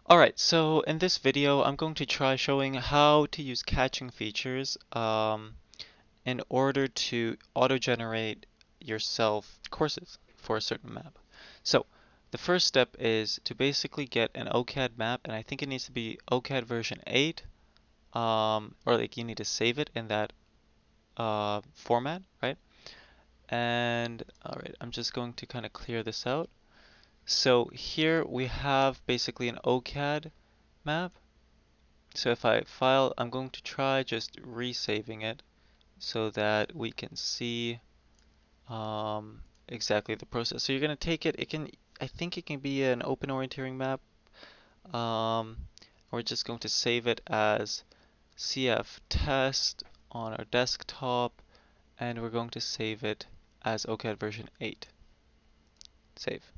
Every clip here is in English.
Alright, so in this video I'm going to try showing how to use caching features in order to auto-generate yourself courses for a certain map. So the first step is to basically get an OCAD map, and I think it needs to be OCAD version 8, or like you need to save it in that format, right? And alright, I'm just going to kind of clear this out. So here we have basically an OCAD map. So if I file, I'm going to try just resaving it so that we can see exactly the process. So you're going to take it, I think it can be an open orienteering map. Um, we're just going to save it as CF test on our desktop, and we're going to save it as OCAD version 8. Save.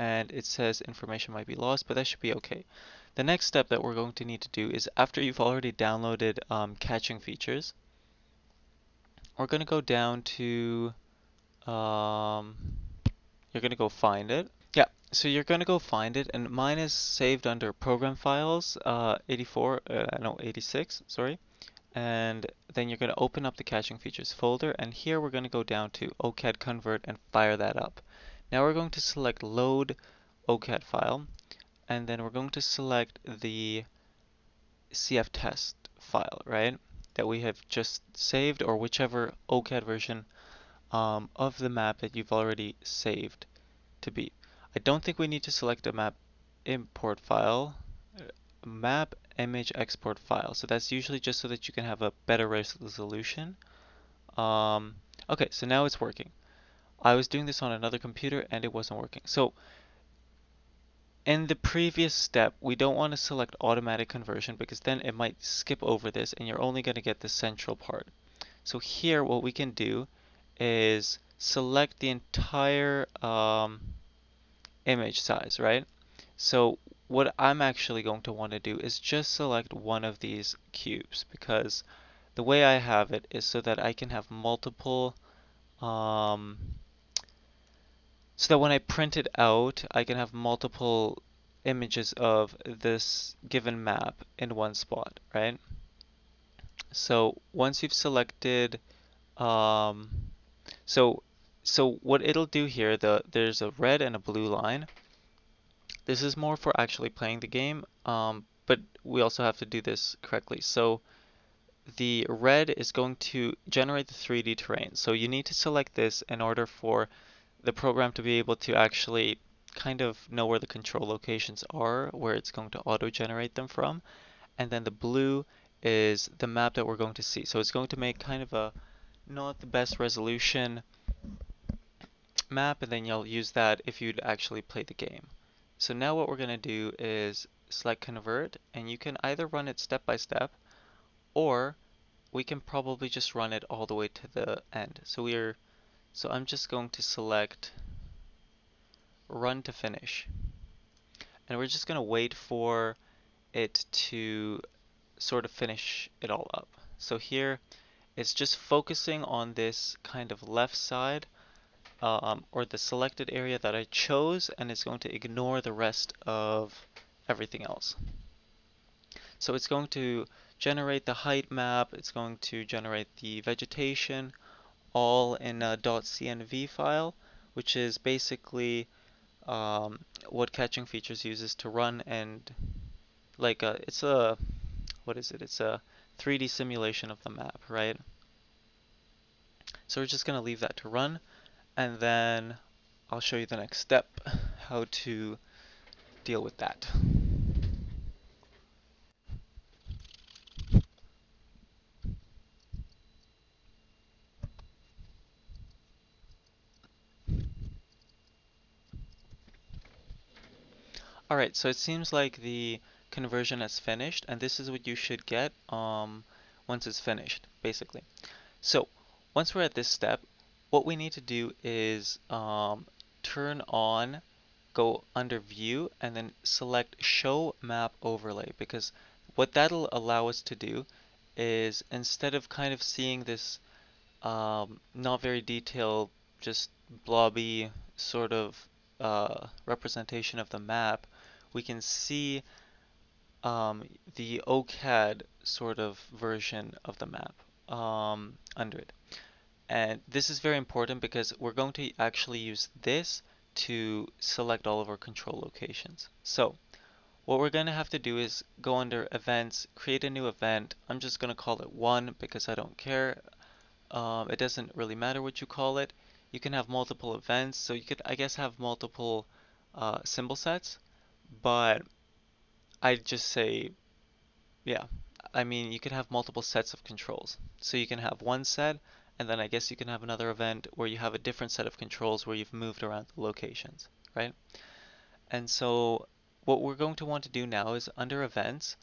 And it says information might be lost, but that should be okay. The next step that we're going to need to do is after you've already downloaded caching features, we're going to go down to, um, you're going to go find it. Yeah, so you're going to go find it, and mine is saved under program files, 84, no, 86, sorry. And then you're going to open up the caching features folder, and here we're going to go down to OCAD convert and fire that up. Now we're going to select load OCAD file, and then we're going to select the CF test file, right? That we have just saved, or whichever OCAD version of the map that you've already saved to be. I don't think we need to select a map import file, map image export file. So that's usually just so that you can have a better resolution. Um, okay, so now it's working. I was doing this on another computer and it wasn't working. So in the previous step, we don't want to select automatic conversion because then it might skip over this and you're only going to get the central part. So here what we can do is select the entire image size, right? So what I'm actually going to want to do is just select one of these cubes because the way I have it is so that I can have multiple um, so that when I print it out, I can have multiple images of this given map in one spot, right? So once you've selected, um, so so what it'll do here, there's a red and a blue line. This is more for actually playing the game, but we also have to do this correctly. So the red is going to generate the 3D terrain. So you need to select this in order for the program to be able to actually kind of know where the control locations are, where it's going to auto-generate them from. And then the blue is the map that we're going to see. So it's going to make kind of a not the best resolution map, and then you'll use that if you'd actually play the game. So now what we're going to do is select convert, and you can either run it step by step, or we can probably just run it all the way to the end. So I'm just going to select run to finish. And we're just going to wait for it to sort of finish it all up. So here it's just focusing on this kind of left side or the selected area that I chose, and it's going to ignore the rest of everything else. So it's going to generate the height map, it's going to generate the vegetation, all in a .cnv file, which is basically what caching features uses to run and it's a what is it? It's a 3D simulation of the map, right? So we're just going to leave that to run, and then I'll show you the next step, how to deal with that. Alright, so it seems like the conversion has finished, and this is what you should get once it's finished, basically. So once we're at this step, what we need to do is turn on, go under view, and then select show map overlay, because what that'll allow us to do is instead of kind of seeing this not very detailed, just blobby sort of representation of the map, we can see the OCAD sort of version of the map under it. And this is very important because we're going to actually use this to select all of our control locations. So what we're going to have to do is go under events, create a new event. I'm just going to call it 1 because I don't care. It doesn't really matter what you call it. You can have multiple events, so you could, I guess, have multiple symbol sets, but I'd just say, yeah. I mean, you can have multiple sets of controls. So you can have one set, and then I guess you can have another event where you have a different set of controls where you've moved around the locations, right? And so what we're going to want to do now is under events,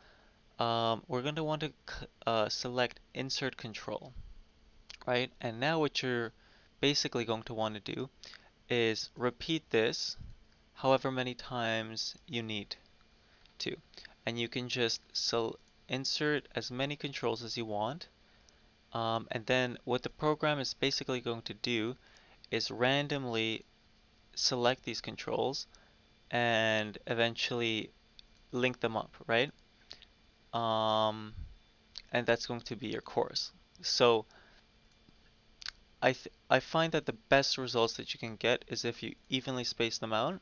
we're going to want to select insert control, right? And now what you're basically going to want to do is repeat this however many times you need to. And you can just insert as many controls as you want. And then what the program is basically going to do is randomly select these controls and eventually link them up, right? Um, and that's going to be your course. So I find that the best results that you can get is if you evenly space them out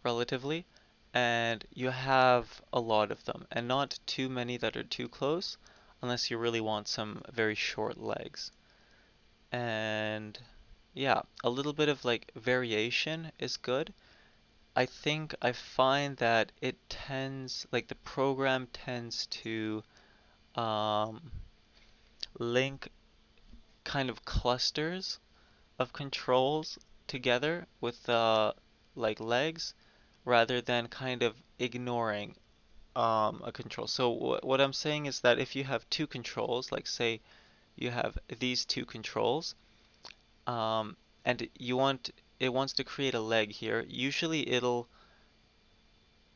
relatively, and you have a lot of them, and not too many that are too close, unless you really want some very short legs. And yeah, a little bit of like variation is good. I think I find that it tends, like the program tends to um, link kind of clusters of controls together with like legs rather than kind of ignoring a control. So what I'm saying is that if you have two controls, like say you have these two controls, um, and it wants to create a leg here, usually it'll,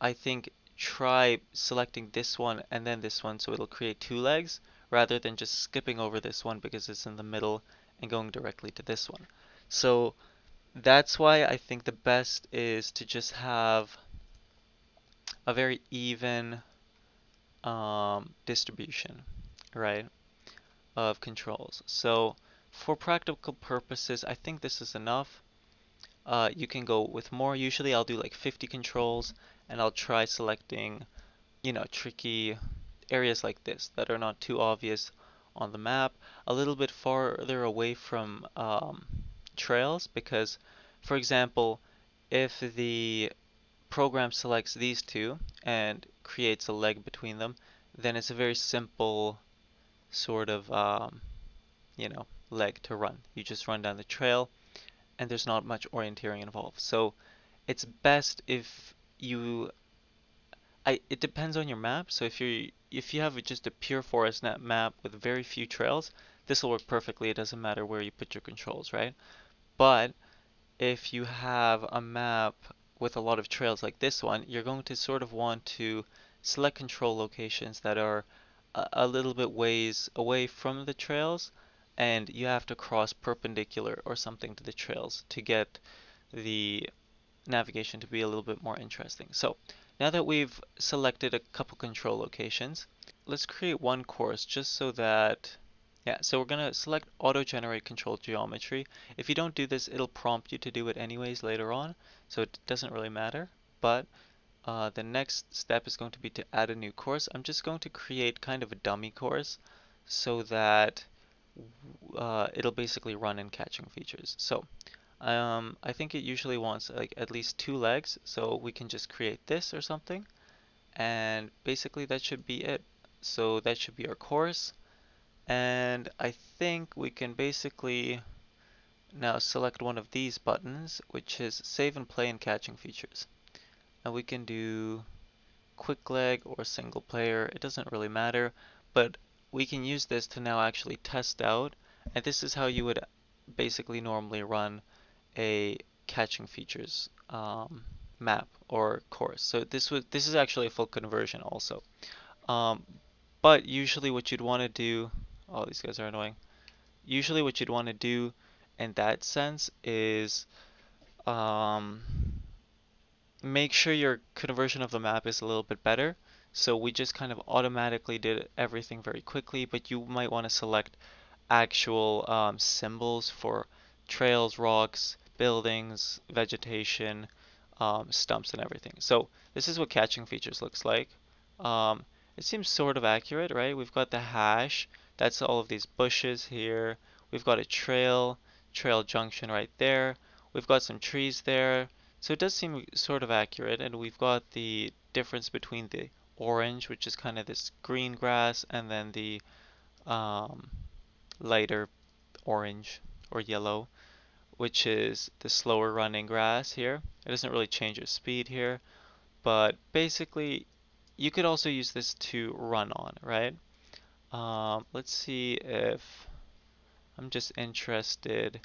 I think, try selecting this one and then this one, so it'll create two legs rather than just skipping over this one because it's in the middle and going directly to this one. So that's why I think the best is to just have a very even distribution, right, of controls. So for practical purposes, I think this is enough. You can go with more. Usually I'll do like 50 controls and I'll try selecting, tricky areas like this that are not too obvious on the map, a little bit farther away from trails because, for example, if the program selects these two and creates a leg between them, then it's a very simple sort of, leg to run. You just run down the trail and there's not much orienteering involved. So it's best if you it depends on your map. So if you have just a pure forest net map with very few trails, this will work perfectly. It doesn't matter where you put your controls, right? But if you have a map with a lot of trails like this one, you're going to sort of want to select control locations that are a little bit ways away from the trails, and you have to cross perpendicular or something to the trails to get the navigation to be a little bit more interesting. So now that we've selected a couple control locations, let's create one course just so that, yeah, so we're going to select auto-generate control geometry. If you don't do this, it'll prompt you to do it anyways later on, so it doesn't really matter. But the next step is going to be to add a new course. I'm just going to create kind of a dummy course so that it'll basically run in catching features. So I think it usually wants like at least two legs, so we can just create this or something, and basically that should be it. So that should be our course, and I think we can basically now select one of these buttons, which is save and play in catching features. And we can do quick leg or single player, it doesn't really matter, but we can use this to now actually test out, and this is how you would basically normally run a catching features map or course. So this is actually a full conversion also. Um, but usually what you'd want to do, oh these guys are annoying. Usually what you'd want to do in that sense is um, make sure your conversion of the map is a little bit better. So we just kind of automatically did everything very quickly, but you might want to select actual symbols for trails, rocks, buildings, vegetation, stumps, and everything. So this is what catching features looks like. Um, it seems sort of accurate, right? We've got the hash. That's all of these bushes here. We've got a trail junction right there. We've got some trees there. So it does seem sort of accurate, and we've got the difference between the orange, which is kind of this green grass, and then the um, lighter orange or yellow, which is the slower running grass here. It doesn't really change your speed here, but basically you could also use this to run on, right? Let's see if I'm just interested.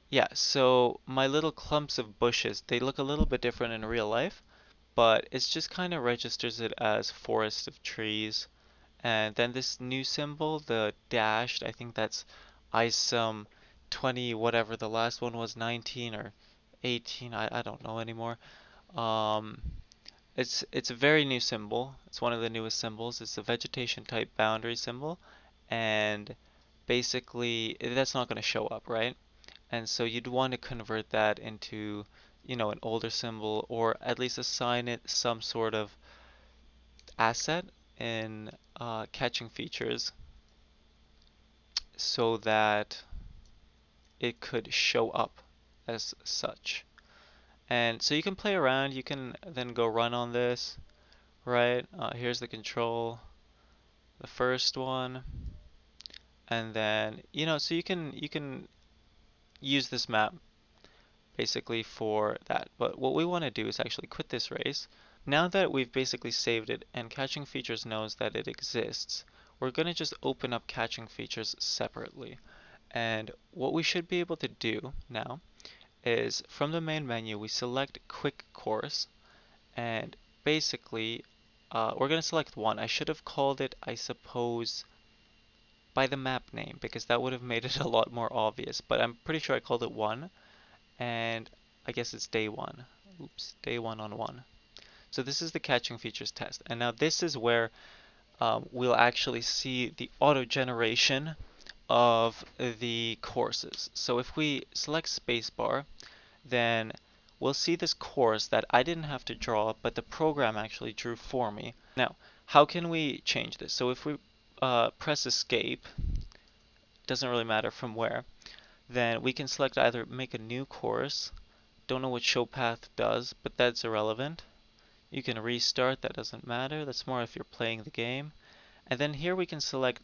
Yeah, so my little clumps of bushes, they look a little bit different in real life, but it's just kind of registers it as forest of trees. And then this new symbol, the dashed, I think that's ISOM 20, whatever the last one was, 19 or 18, I don't know anymore. Um, it's a very new symbol. It's one of the newest symbols. It's a vegetation type boundary symbol, and basically that's not going to show up, right? And so you'd want to convert that into, an older symbol or at least assign it some sort of asset in catching features so that it could show up as such. And so you can play around, you can then go run on this, right? Here's the control, the first one, and then, so you can use this map basically for that. But what we want to do is actually quit this race. Now that we've basically saved it and catching features knows that it exists, we're going to just open up catching features separately. And what we should be able to do now is from the main menu, we select quick course and basically we're going to select one. I should have called it, I suppose, by the map name because that would have made it a lot more obvious. But I'm pretty sure I called it one and I guess it's day one. Oops, day one on one. So this is the catching features test. And now this is where we'll actually see the auto generation of the courses. So if we select spacebar, then we'll see this course that I didn't have to draw, but the program actually drew for me. Now, how can we change this? So if we press escape, doesn't really matter from where, then we can select either make a new course. Don't know what show path does, but that's irrelevant. You can restart, that doesn't matter. That's more if you're playing the game. And then here we can select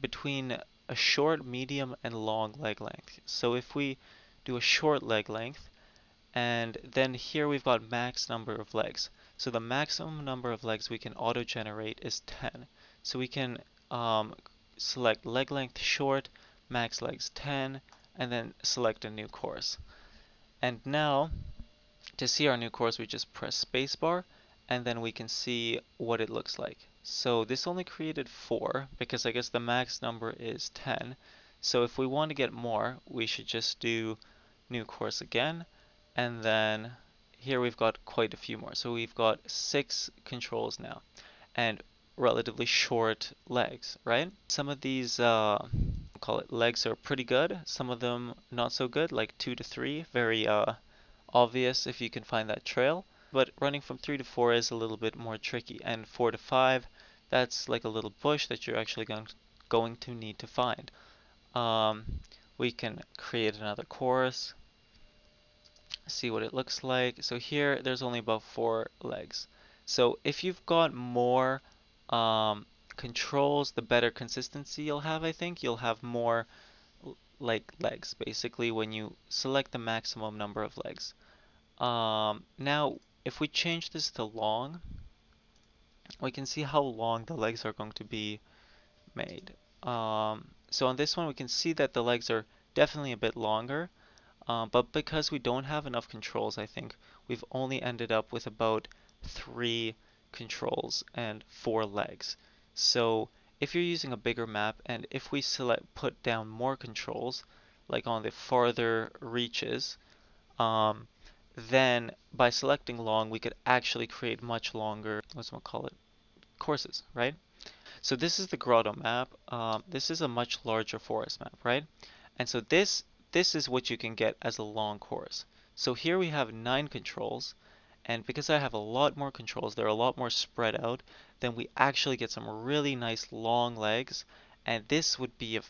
between a short, medium, and long leg length. So if we do a short leg length, and then here we've got max number of legs. So the maximum number of legs we can auto generate is 10. So we can um, select leg length short, max legs 10, and then select a new course. And now to see our new course, we just press spacebar and then we can see what it looks like. So this only created 4 because I guess the max number is 10. So if we want to get more, we should just do new course again. And then here we've got quite a few more. So we've got 6 controls now and relatively short legs, right? Some of these call it legs are pretty good. Some of them not so good, like 2 to 3, very obvious if you can find that trail. But running from 3 to 4 is a little bit more tricky. And 4 to 5, that's like a little bush that you're actually going to need to find. Um, we can create another course, see what it looks like. So here, there's only about 4 legs. So if you've got more controls, the better consistency you'll have, I think. You'll have more like legs, basically, when you select the maximum number of legs. Now, if we change this to long, we can see how long the legs are going to be made. So on this one, we can see that the legs are definitely a bit longer, but because we don't have enough controls, I think we've only ended up with about 3 controls and 4 legs. So if you're using a bigger map and if we put down more controls, like on the farther reaches, um, then by selecting long, we could actually create much longer, what's we call it, courses, right? So this is the grotto map. This is a much larger forest map, right? And so this is what you can get as a long course. So here we have 9 controls, and because I have a lot more controls, they're a lot more spread out, then we actually get some really nice long legs, and this would be a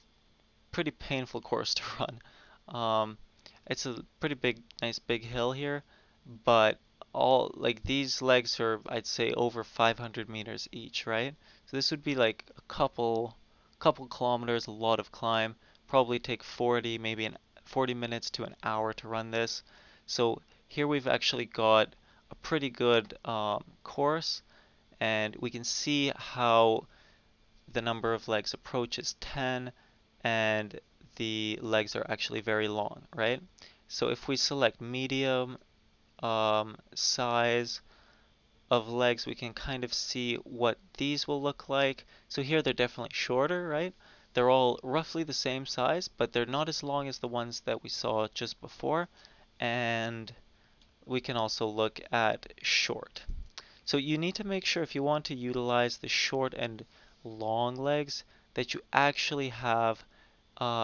pretty painful course to run. Um, it's a pretty big, nice big hill here, but all like these legs are, I'd say, over 500 meters each, right? So this would be like a couple kilometers, a lot of climb. Probably take 40, maybe 40 minutes to an hour to run this. So here we've actually got a pretty good course, and we can see how the number of legs approaches 10 and the legs are actually very long, right? So if we select medium size of legs, we can kind of see what these will look like. So here they're definitely shorter, right? They're all roughly the same size, but they're not as long as the ones that we saw just before. And we can also look at short. So you need to make sure if you want to utilize the short and long legs that you actually have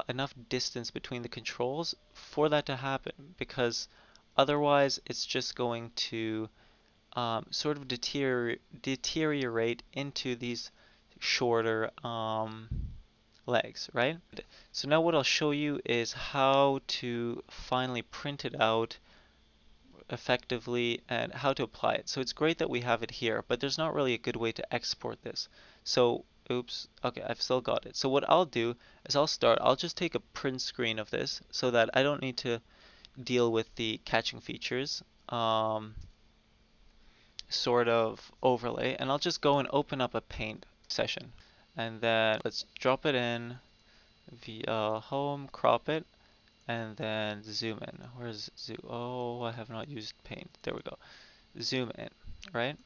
enough distance between the controls for that to happen, because otherwise it's just going to sort of deteriorate into these shorter legs, right? So now what I'll show you is how to finally print it out effectively and how to apply it. So it's great that we have it here, but there's not really a good way to export this. So, oops, okay, I've still got it. So what I'll do is I'll just take a print screen of this so that I don't need to deal with the catching features sort of overlay, and I'll just go and open up a paint session. And then let's drop it in via home, crop it, and then zoom in. Where's zoom? Oh, I have not used paint. There we go. Zoom in, right?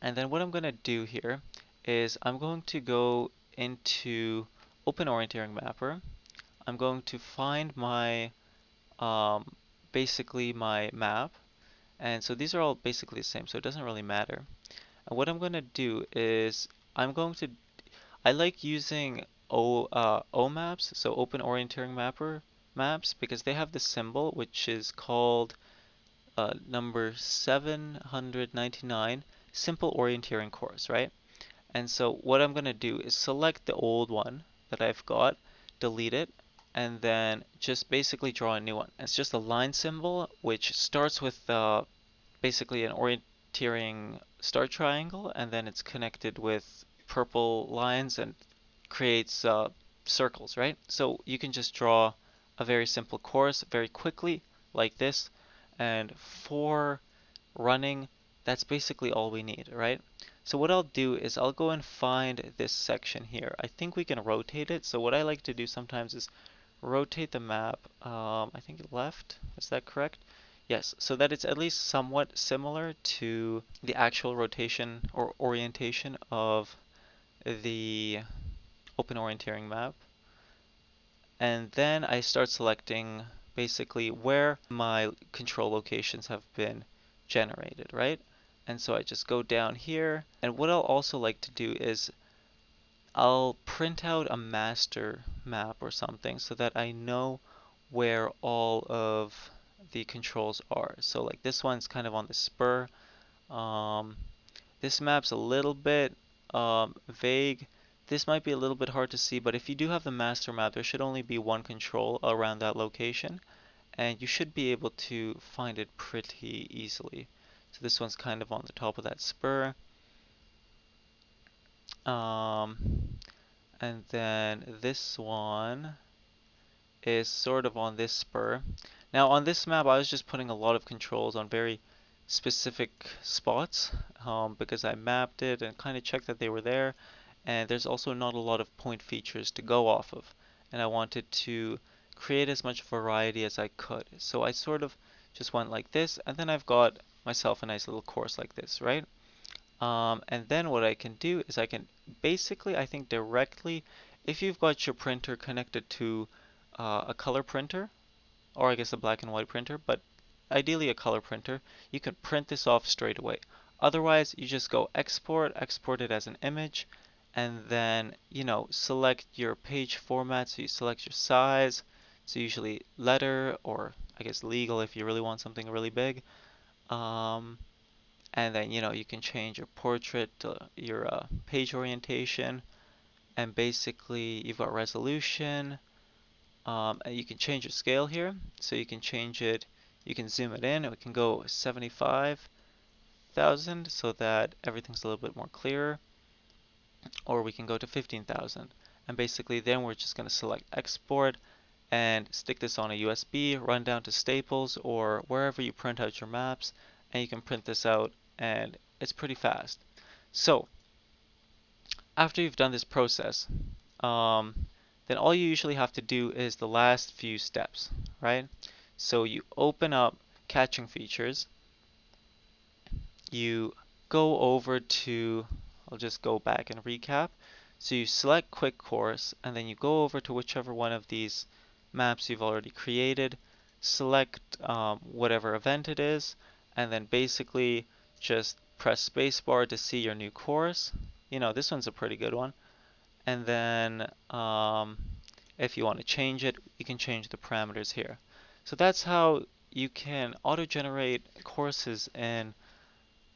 And then what I'm going to do here is I'm going to go into Open Orienteering Mapper. I'm going to find my um, basically my map. And so these are all basically the same, so it doesn't really matter. And what I'm going to do is I'm going to I like using O maps, so Open Orienteering Mapper maps, because they have this symbol which is called number 799, Simple Orienteering Course, right? And so what I'm going to do is select the old one that I've got, delete it, and then just basically draw a new one. It's just a line symbol which starts with basically an orienteering star triangle, and then it's connected with purple lines and creates circles, right? So you can just draw a very simple course very quickly like this, and for running, that's basically all we need, right? So what I'll do is I'll go and find this section here. I think we can rotate it. So what I like to do sometimes is rotate the map, I think left, is that correct? Yes, so that it's at least somewhat similar to the actual rotation or orientation of the open orienteering map. And then I start selecting basically where my control locations have been generated, right? And so I just go down here. And what I'll also like to do is I'll print out a master map or something so that I know where all of the controls are. So like this one's kind of on the spur. Um, this map's a little bit vague. This might be a little bit hard to see, but if you do have the master map, there should only be one control around that location, and you should be able to find it pretty easily. So this one's kind of on the top of that spur. Um, and then this one is sort of on this spur. Now on this map I was just putting a lot of controls on very specific spots because I mapped it and kind of checked that they were there, and there's also not a lot of point features to go off of, and I wanted to create as much variety as I could. So I sort of just went like this, and then I've got myself a nice little course like this, right? And then what I can do is I can basically, I think directly, if you've got your printer connected to a color printer, or I guess a black and white printer, but ideally a color printer, you can print this off straight away. Otherwise, you just go export it as an image, and then, select your page format. So you select your size. So usually letter, or I guess legal if you really want something really big. Um, and then, you can change your portrait, your page orientation, and basically you've got resolution. And you can change your scale here. So you can change it, you can zoom it in. We can go 75,000 so that everything's a little bit more clearer. Or we can go to 15,000. And basically then we're just going to select export and stick this on a USB, run down to Staples or wherever you print out your maps, and you can print this out, and it's pretty fast. So after you've done this process, then all you usually have to do is the last few steps, right? So you open up catching features, you go over to, I'll just go back and recap. So you select quick course, and then you go over to whichever one of these maps you've already created, select whatever event it is, and then basically just press spacebar to see your new course. This one's a pretty good one. And then if you want to change it, you can change the parameters here. So that's how you can auto-generate courses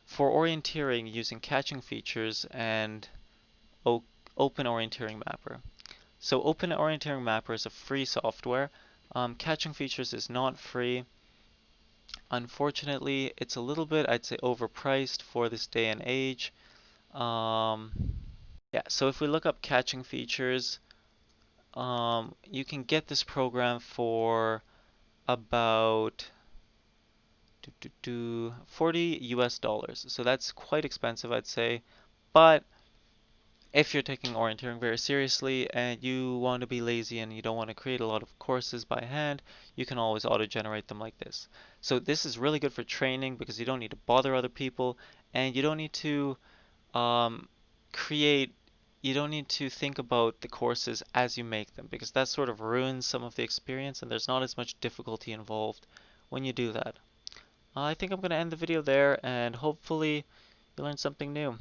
for orienteering using catching features and Open Orienteering Mapper. So Open Orienteering Mapper is a free software. Catching features is not free. Unfortunately, it's a little bit, I'd say, overpriced for this day and age. Um, yeah, so if we look up catching features, you can get this program for about 40 US dollars. So that's quite expensive, I'd say. But if you're taking orienteering very seriously and you want to be lazy and you don't want to create a lot of courses by hand, you can always auto-generate them like this. So this is really good for training because you don't need to bother other people, and you don't need to um, create, you don't need to think about the courses as you make them, because that sort of ruins some of the experience and there's not as much difficulty involved when you do that. I think I'm going to end the video there, and hopefully you learned something new.